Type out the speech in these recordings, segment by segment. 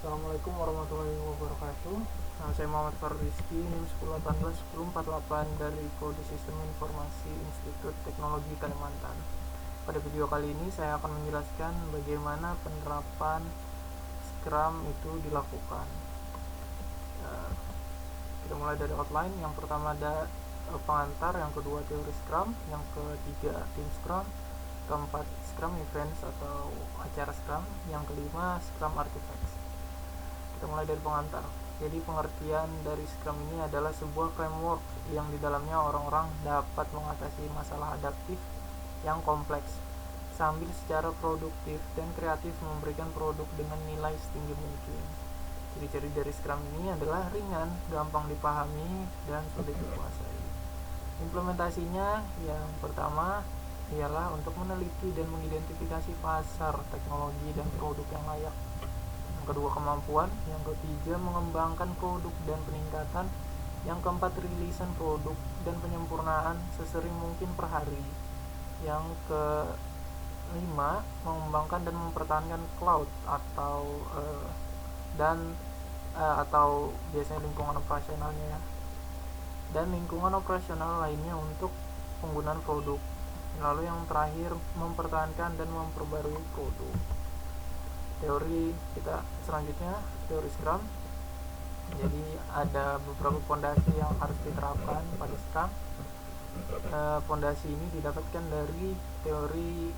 Assalamualaikum warahmatullahi wabarakatuh. Saya Muhammad Farrizki, NIM 1018 dari Prodi Sistem Informasi Institut Teknologi Kalimantan. Pada video kali ini saya akan menjelaskan bagaimana penerapan Scrum itu dilakukan. Kita mulai dari outline. Yang pertama ada pengantar, yang kedua teori Scrum, yang ketiga tim Scrum, keempat Scrum Events atau acara Scrum, yang kelima Scrum Artifacts. Kita mulai dari pengantar. Jadi pengertian dari Scrum ini adalah sebuah framework yang di dalamnya orang-orang dapat mengatasi masalah adaptif yang kompleks sambil secara produktif dan kreatif memberikan produk dengan nilai setinggi mungkin. Ciri-ciri dari Scrum ini adalah ringan, gampang dipahami, dan sulit dikuasai. Implementasinya yang pertama ialah untuk meneliti dan mengidentifikasi pasar, teknologi, dan produk yang layak. Yang kedua kemampuan, yang ketiga mengembangkan produk dan peningkatan, yang keempat rilisan produk dan penyempurnaan sesering mungkin per hari, yang kelima mengembangkan dan mempertahankan cloud atau biasanya lingkungan operasionalnya ya, dan lingkungan operasional lainnya untuk penggunaan produk. Lalu yang terakhir mempertahankan dan memperbarui produk. Teori kita selanjutnya teori Scrum. Jadi ada beberapa fondasi yang harus diterapkan pada Scrum. Fondasi ini didapatkan dari teori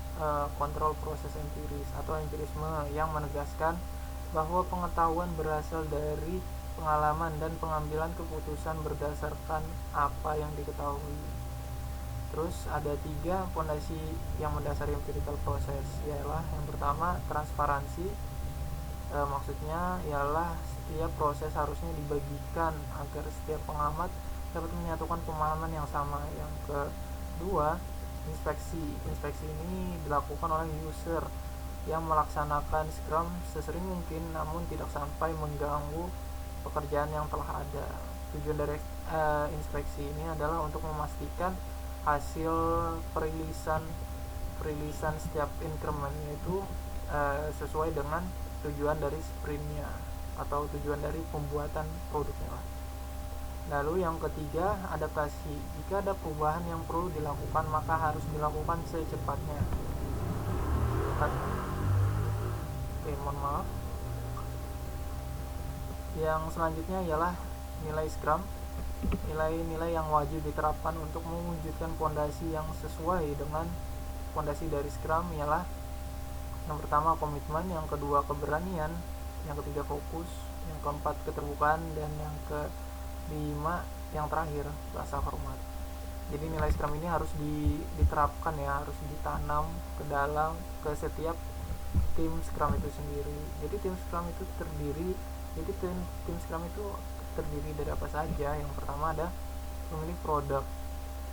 kontrol proses empiris atau empirisme yang menegaskan bahwa pengetahuan berasal dari pengalaman dan pengambilan keputusan berdasarkan apa yang diketahui. Terus ada 3 fondasi yang mendasari empirical process, ialah yang pertama transparansi. Maksudnya ialah setiap proses harusnya dibagikan agar setiap pengamat dapat menyatukan pemahaman yang sama. Yang kedua inspeksi. Inspeksi ini dilakukan oleh user yang melaksanakan Scrum sesering mungkin namun tidak sampai mengganggu pekerjaan yang telah ada. Tujuan dari inspeksi ini adalah untuk memastikan hasil perilisan setiap increment itu sesuai dengan tujuan dari sprintnya atau tujuan dari pembuatan produknya. Lalu yang ketiga adaptasi. Jika ada perubahan yang perlu dilakukan maka harus dilakukan secepatnya. Mohon maaf. Yang selanjutnya ialah nilai Scrum. Nilai-nilai yang wajib diterapkan untuk mewujudkan fondasi yang sesuai dengan fondasi dari Scrum ialah yang pertama komitmen, yang kedua keberanian, yang ketiga fokus, yang keempat keterbukaan, dan yang kelima yang terakhir rasa hormat. Jadi nilai Scrum ini harus diterapkan ya, harus ditanam ke setiap tim Scrum itu sendiri. Jadi tim Scrum itu terdiri dari apa saja? Yang pertama ada pemilik produk,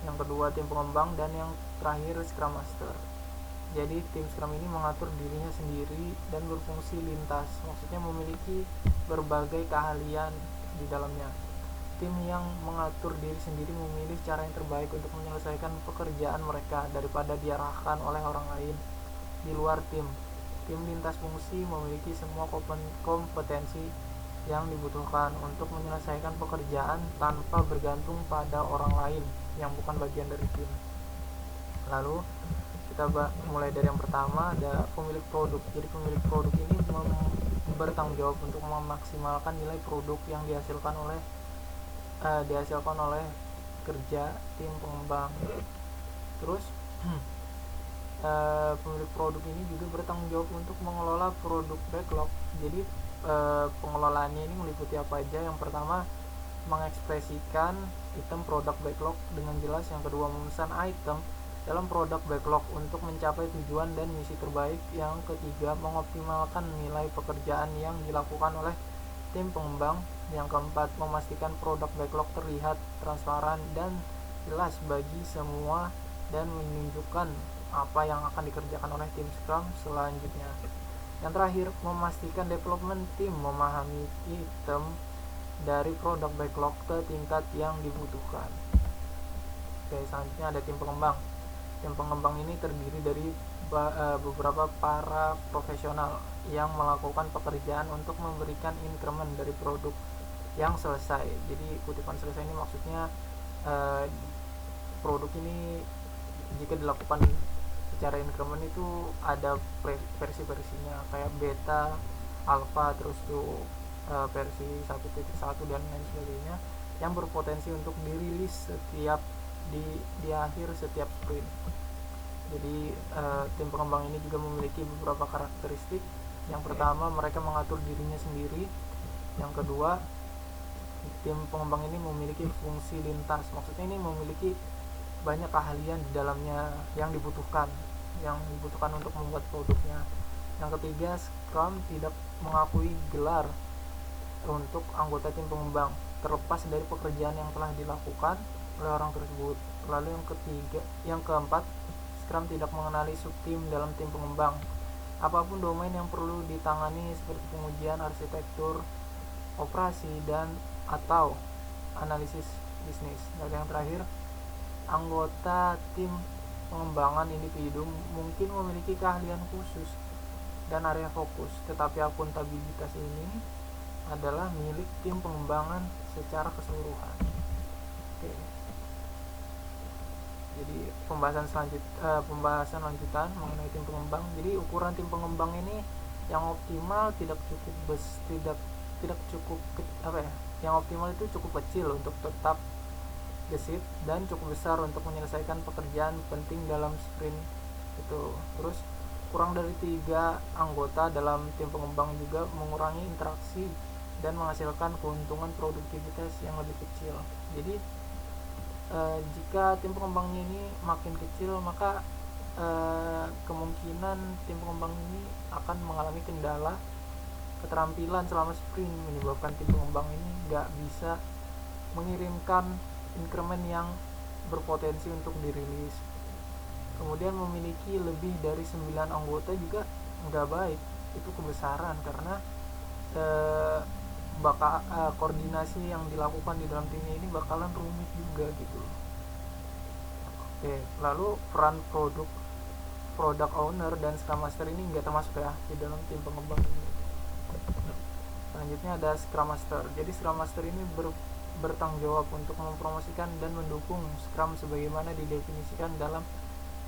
yang kedua tim pengembang, dan yang terakhir Scrum Master. Jadi tim Scrum ini mengatur dirinya sendiri dan berfungsi lintas, maksudnya memiliki berbagai keahlian di dalamnya. Tim yang mengatur diri sendiri memilih cara yang terbaik untuk menyelesaikan pekerjaan mereka daripada diarahkan oleh orang lain di luar tim. Tim lintas fungsi memiliki semua kompetensi yang dibutuhkan untuk menyelesaikan pekerjaan tanpa bergantung pada orang lain yang bukan bagian dari tim. Lalu kita mulai dari yang pertama ada pemilik produk. Jadi pemilik produk ini bertanggung jawab untuk memaksimalkan nilai produk yang dihasilkan oleh kerja tim pengembang. Terus pemilik produk ini juga bertanggung jawab untuk mengelola produk backlog. Jadi pengelolaannya ini meliputi apa aja? Yang pertama mengekspresikan item produk backlog dengan jelas, yang kedua memesan item dalam produk backlog untuk mencapai tujuan dan misi terbaik, yang ketiga mengoptimalkan nilai pekerjaan yang dilakukan oleh tim pengembang, yang keempat memastikan produk backlog terlihat transparan dan jelas bagi semua dan menunjukkan apa yang akan dikerjakan oleh tim Scrum selanjutnya. Yang terakhir memastikan development team memahami item dari produk backlog ke tingkat yang dibutuhkan. Oke, selanjutnya ada tim pengembang. Tim pengembang ini terdiri dari beberapa para profesional yang melakukan pekerjaan untuk memberikan increment dari produk yang selesai. Jadi kutipan selesai ini maksudnya produk ini jika dilakukan secara increment itu ada versi-versinya kayak beta, alpha, terus tuh versi 1.1 dan lain sebagainya yang berpotensi untuk dirilis setiap di akhir setiap sprint. Jadi tim pengembang ini juga memiliki beberapa karakteristik. Yang pertama, mereka mengatur dirinya sendiri. Yang kedua, tim pengembang ini memiliki fungsi lintas, maksudnya ini memiliki banyak keahlian di dalamnya yang dibutuhkan untuk membuat produknya. Yang ketiga, Scrum tidak mengakui gelar untuk anggota tim pengembang terlepas dari pekerjaan yang telah dilakukan oleh orang tersebut. Lalu yang keempat, Scrum tidak mengenali subtim dalam tim pengembang. Apapun domain yang perlu ditangani seperti pengujian arsitektur, operasi, dan atau analisis bisnis. Dan yang terakhir, anggota tim pengembangan individu mungkin memiliki keahlian khusus dan area fokus, tetapi akuntabilitas ini adalah milik tim pengembangan secara keseluruhan. Oke. Jadi pembahasan lanjutan mengenai tim pengembang. Jadi ukuran tim pengembang ini yang optimal yang optimal itu cukup kecil untuk tetap gesit dan cukup besar untuk menyelesaikan pekerjaan penting dalam sprint itu. Terus kurang dari 3 anggota dalam tim pengembang juga mengurangi interaksi dan menghasilkan keuntungan produktivitas yang lebih kecil. Jadi jika tim pengembangnya ini makin kecil, maka kemungkinan tim pengembang ini akan mengalami kendala keterampilan selama sprint, menyebabkan tim pengembang ini nggak bisa mengirimkan increment yang berpotensi untuk dirilis. Kemudian memiliki lebih dari 9 anggota juga nggak baik, itu kebesaran karena koordinasi yang dilakukan di dalam timnya ini bakalan rumit juga gitu. Oke, lalu peran product owner dan Scrum Master ini nggak termasuk ya di dalam tim pengembang ini. Selanjutnya ada Scrum Master. Jadi Scrum Master ini bertanggung jawab untuk mempromosikan dan mendukung Scrum sebagaimana didefinisikan dalam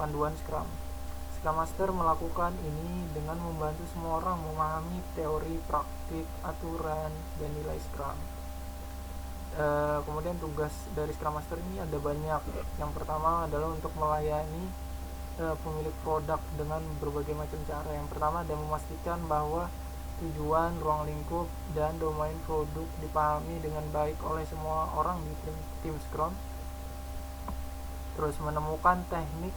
panduan Scrum. Scrum Master melakukan ini dengan membantu semua orang memahami teori, praktik, aturan, dan nilai Scrum. Kemudian tugas dari Scrum Master ini ada banyak. Yang pertama adalah untuk melayani pemilik produk dengan berbagai macam cara. Yang pertama adalah memastikan bahwa tujuan, ruang lingkup, dan domain produk dipahami dengan baik oleh semua orang di tim Scrum. Terus menemukan teknik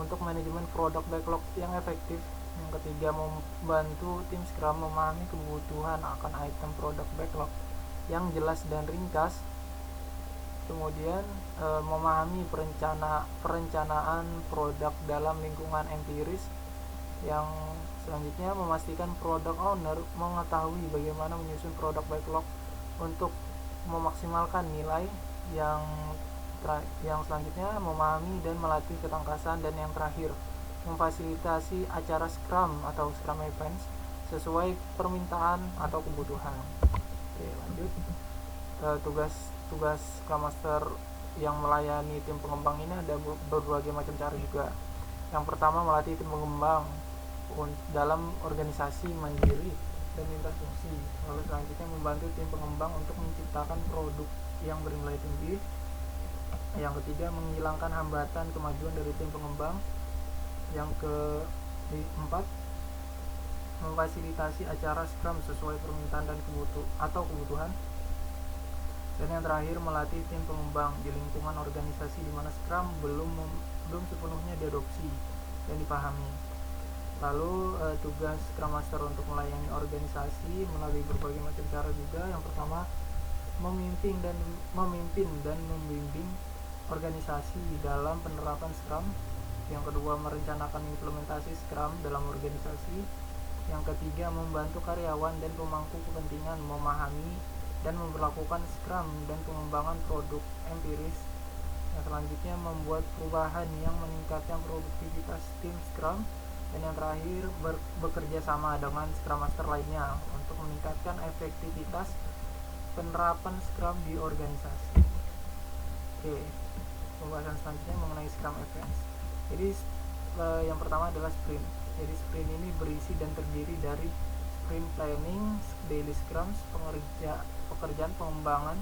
untuk manajemen produk backlog yang efektif. Yang ketiga, membantu tim Scrum memahami kebutuhan akan item produk backlog yang jelas dan ringkas. Kemudian memahami perencanaan produk dalam lingkungan empiris. Yang selanjutnya, memastikan product owner mengetahui bagaimana menyusun produk backlog untuk memaksimalkan nilai. Yang selanjutnya, memahami dan melatih ketangkasan. Dan yang terakhir, memfasilitasi acara Scrum atau Scrum Events sesuai permintaan atau kebutuhan. Oke, lanjut. Tugas Scrum Master yang melayani tim pengembang ini ada berbagai macam cara juga. Yang pertama, melatih tim pengembang dalam organisasi mandiri dan lintas fungsi. Lalu selanjutnya, membantu tim pengembang untuk menciptakan produk yang bernilai tinggi. Yang ketiga, menghilangkan hambatan kemajuan dari tim pengembang. Yang keempat, memfasilitasi acara Scrum sesuai permintaan dan kebutuhan. Dan yang terakhir, melatih tim pengembang di lingkungan organisasi di mana Scrum belum sepenuhnya diadopsi dan dipahami. Lalu tugas Scrum Master untuk melayani organisasi melalui berbagai macam cara juga. Yang pertama, memimpin dan membimbing organisasi dalam penerapan Scrum. Yang kedua, merencanakan implementasi Scrum dalam organisasi. Yang ketiga, membantu karyawan dan pemangku kepentingan memahami dan memperlakukan Scrum dan pengembangan produk empiris. Yang selanjutnya, membuat perubahan yang meningkatkan produktivitas tim Scrum. Dan yang terakhir, bekerja sama dengan Scrum Master lainnya untuk meningkatkan efektivitas penerapan Scrum di organisasi. Oke, pembahasan selanjutnya mengenai Scrum Events. Jadi yang pertama adalah sprint. Jadi sprint ini berisi dan terdiri dari sprint planning, daily scrums, pekerjaan pengembangan,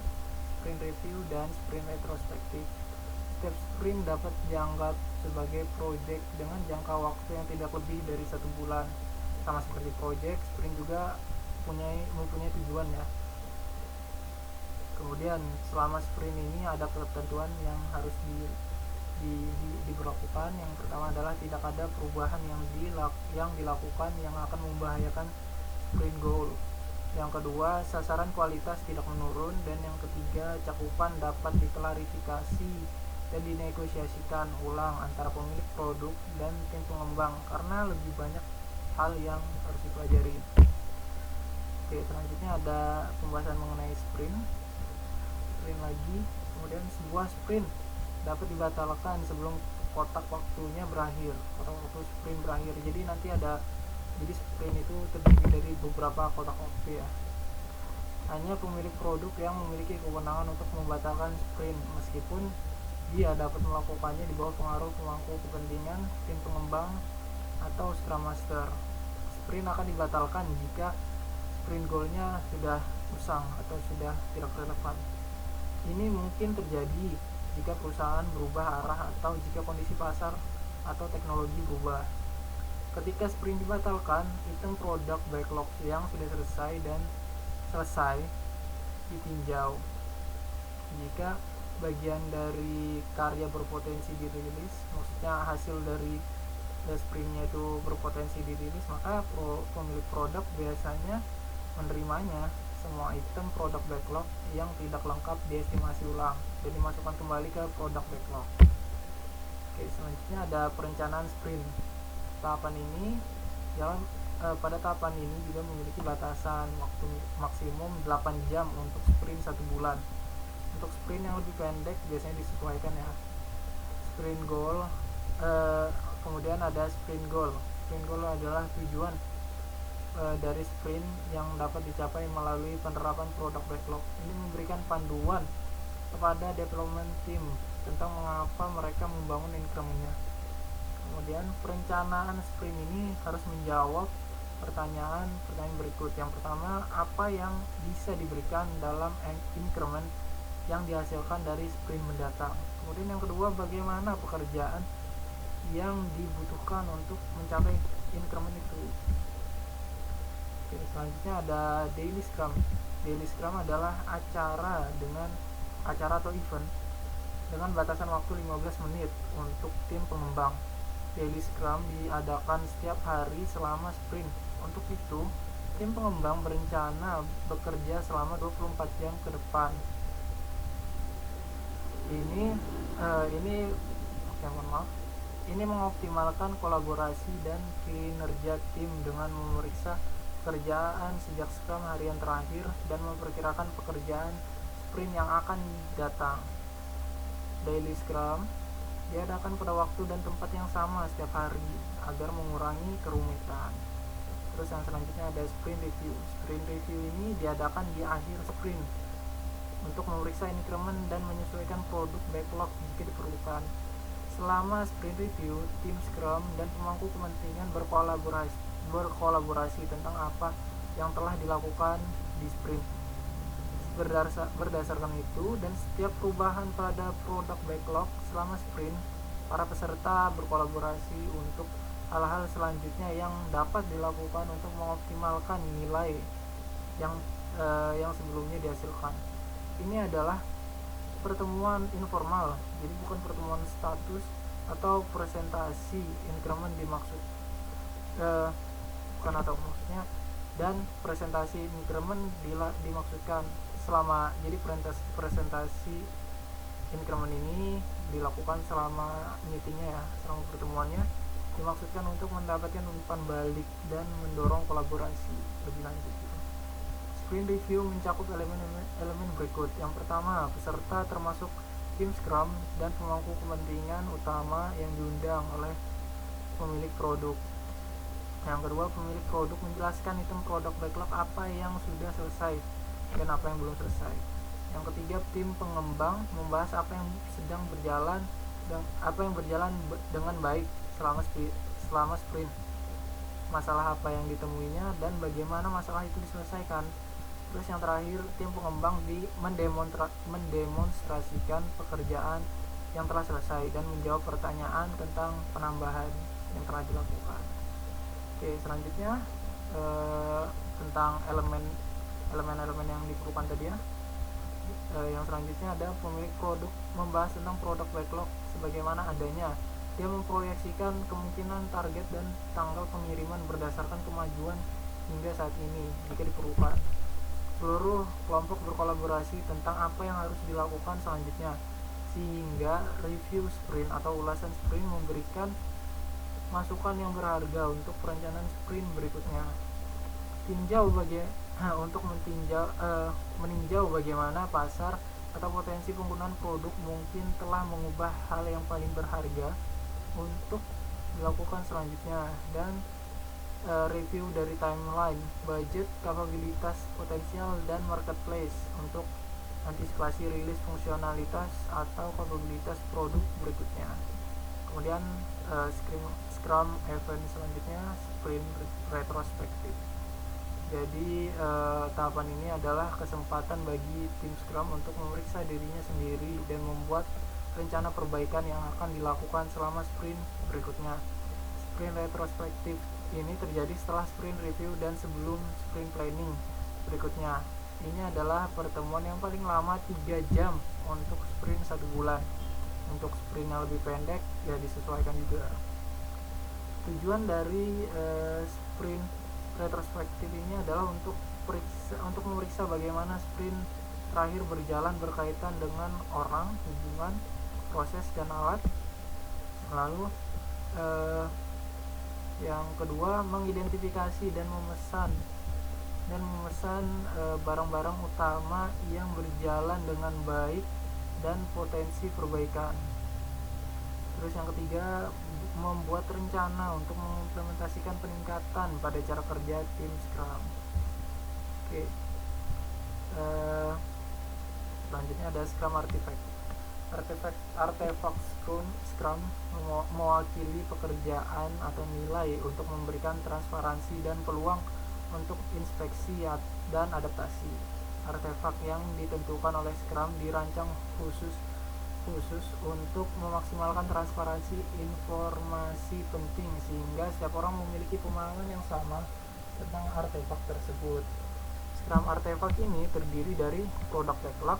sprint review, dan sprint retrospektif. Setiap sprint dapat dianggap sebagai proyek dengan jangka waktu yang tidak lebih dari 1 bulan. Sama seperti proyek, sprint juga mempunyai tujuan ya. Kemudian selama sprint ini ada ketentuan yang harus diberlakukan. Yang pertama adalah tidak ada perubahan yang dilakukan yang akan membahayakan sprint goal. Yang kedua, sasaran kualitas tidak menurun. Dan yang ketiga, cakupan dapat diklarifikasi dan dinegosiasikan ulang antara pemilik produk dan tim pengembang karena lebih banyak hal yang harus dipelajari. Oke, selanjutnya ada pembahasan mengenai sprint lagi. Kemudian sebuah sprint dapat dibatalkan sebelum kotak waktunya berakhir, kotak waktu sprint berakhir. Jadi sprint itu terdiri dari beberapa kotak waktu ya. Hanya pemilik produk yang memiliki kewenangan untuk membatalkan sprint, meskipun dia dapat melakukannya di bawah pengaruh pemangku kepentingan, tim pengembang, atau Scrum Master. Sprint akan dibatalkan jika sprint goalnya sudah usang atau sudah tidak relevan. Ini mungkin terjadi jika perusahaan berubah arah atau jika kondisi pasar atau teknologi berubah. Ketika sprint dibatalkan, item produk backlog yang sudah selesai ditinjau. Jika bagian dari karya berpotensi dirilis, maksudnya hasil dari sprintnya itu berpotensi dirilis, maka pemilik produk biasanya menerimanya semua item produk backlog yang tidak lengkap diestimasi ulang dan dimasukkan kembali ke produk backlog. Oke, selanjutnya ada perencanaan sprint. Pada tahapan ini juga memiliki batasan waktu maksimum 8 jam untuk sprint 1 bulan. Untuk sprint yang lebih pendek biasanya disesuaikan ya. Sprint goal, kemudian ada sprint goal. Sprint goal adalah tujuan dari sprint yang dapat dicapai melalui penerapan produk backlog. Ini memberikan panduan kepada development team tentang mengapa mereka membangun increment-nya. Kemudian perencanaan sprint ini harus menjawab pertanyaan berikut. Yang pertama, apa yang bisa diberikan dalam increment yang dihasilkan dari sprint mendatang. Kemudian yang kedua, bagaimana pekerjaan yang dibutuhkan untuk mencapai increment itu. Oke, selanjutnya ada daily scrum. Daily scrum adalah acara atau event dengan batasan waktu 15 menit untuk tim pengembang. Daily scrum diadakan setiap hari selama sprint. Untuk itu, tim pengembang berencana bekerja selama 24 jam ke depan. Ini mengoptimalkan kolaborasi dan kinerja tim dengan memeriksa pekerjaan sejak scrum harian terakhir dan memperkirakan pekerjaan sprint yang akan datang. Daily scrum diadakan pada waktu dan tempat yang sama setiap hari agar mengurangi kerumitan. Terus yang selanjutnya ada sprint review. Sprint review ini diadakan di akhir sprint untuk memeriksa increment dan menyesuaikan produk backlog jika diperlukan. Selama sprint review, tim Scrum dan pemangku kepentingan berkolaborasi tentang apa yang telah dilakukan di sprint. Berdasarkan itu dan setiap perubahan pada produk backlog selama sprint, para peserta berkolaborasi untuk hal-hal selanjutnya yang dapat dilakukan untuk mengoptimalkan nilai yang sebelumnya dihasilkan. Ini adalah pertemuan informal, jadi bukan pertemuan status atau presentasi increment maksudnya, dan presentasi increment dimaksudkan jadi presentasi increment ini dilakukan selama meetingnya ya, selama pertemuannya, dimaksudkan untuk mendapatkan umpan balik dan mendorong kolaborasi lebih lanjut. Sprint review mencakup elemen berikut. Yang pertama, peserta termasuk tim Scrum dan pemangku kepentingan utama yang diundang oleh pemilik produk. Yang kedua, pemilik produk menjelaskan item produk backlog apa yang sudah selesai dan apa yang belum selesai. Yang ketiga, tim pengembang membahas apa yang sedang berjalan dan apa yang berjalan dengan baik selama sprint, masalah apa yang ditemuinya dan bagaimana masalah itu diselesaikan. Terus yang terakhir, tim pengembang mendemonstrasikan pekerjaan yang telah selesai dan menjawab pertanyaan tentang penambahan yang telah dilakukan. Oke, selanjutnya tentang elemen-elemen yang diperlukan tadi ya. Yang selanjutnya ada pemilik produk membahas tentang produk backlog sebagaimana adanya. Dia memproyeksikan kemungkinan target dan tanggal pengiriman berdasarkan kemajuan hingga saat ini jika diperlukan. Seluruh kelompok berkolaborasi tentang apa yang harus dilakukan selanjutnya, sehingga review sprint atau ulasan sprint memberikan masukan yang berharga untuk perencanaan sprint berikutnya. Untuk meninjau bagaimana pasar atau potensi penggunaan produk mungkin telah mengubah hal yang paling berharga untuk dilakukan selanjutnya, dan review dari timeline, budget, kapabilitas potensial, dan marketplace untuk antisipasi rilis fungsionalitas atau kapabilitas produk berikutnya. Kemudian Scrum event selanjutnya, sprint retrospektif. Jadi tahapan ini adalah kesempatan bagi tim Scrum untuk memeriksa dirinya sendiri dan membuat rencana perbaikan yang akan dilakukan selama sprint berikutnya. Sprint retrospektif ini terjadi setelah sprint review dan sebelum sprint planning berikutnya. Ini adalah pertemuan yang paling lama 3 jam untuk sprint 1 bulan. Untuk sprint yang lebih pendek ya disesuaikan juga. Tujuan dari sprint retrospektif ini adalah untuk memeriksa bagaimana sprint terakhir berjalan berkaitan dengan orang, hubungan, proses, dan alat. Lalu yang kedua, mengidentifikasi dan memesan barang-barang utama yang berjalan dengan baik dan potensi perbaikan. Terus yang ketiga, membuat rencana untuk mengimplementasikan peningkatan pada cara kerja tim Scrum. Oke. Selanjutnya ada Scrum Artifact. Artefak Scrum mewakili pekerjaan atau nilai untuk memberikan transparansi dan peluang untuk inspeksi dan adaptasi. Artefak yang ditentukan oleh Scrum dirancang khusus untuk memaksimalkan transparansi informasi penting sehingga setiap orang memiliki pemahaman yang sama tentang artefak tersebut. Scrum artefak ini terdiri dari product backlog,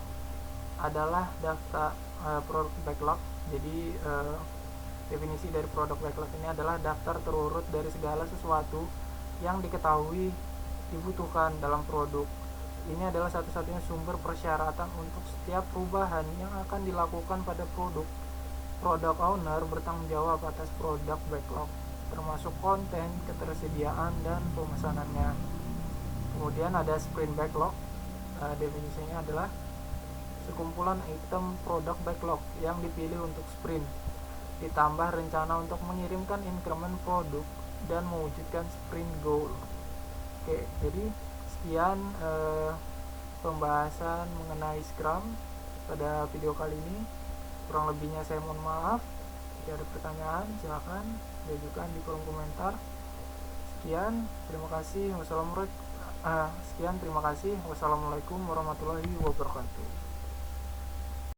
adalah daftar product backlog. Jadi definisi dari product backlog ini adalah daftar terurut dari segala sesuatu yang diketahui dibutuhkan dalam produk. Ini adalah satu-satunya sumber persyaratan untuk setiap perubahan yang akan dilakukan pada produk. Product owner bertanggung jawab atas product backlog, termasuk konten, ketersediaan, dan pemesanannya. Kemudian ada sprint backlog. Definisinya adalah sekumpulan item produk backlog yang dipilih untuk sprint, ditambah rencana untuk mengirimkan increment produk dan mewujudkan sprint goal. Oke, jadi sekian pembahasan mengenai Scrum pada video kali ini. Kurang lebihnya saya mohon maaf. Jika ada pertanyaan silakan diajukan di kolom komentar. Sekian, terima kasih. Wassalamualaikum warahmatullahi wabarakatuh.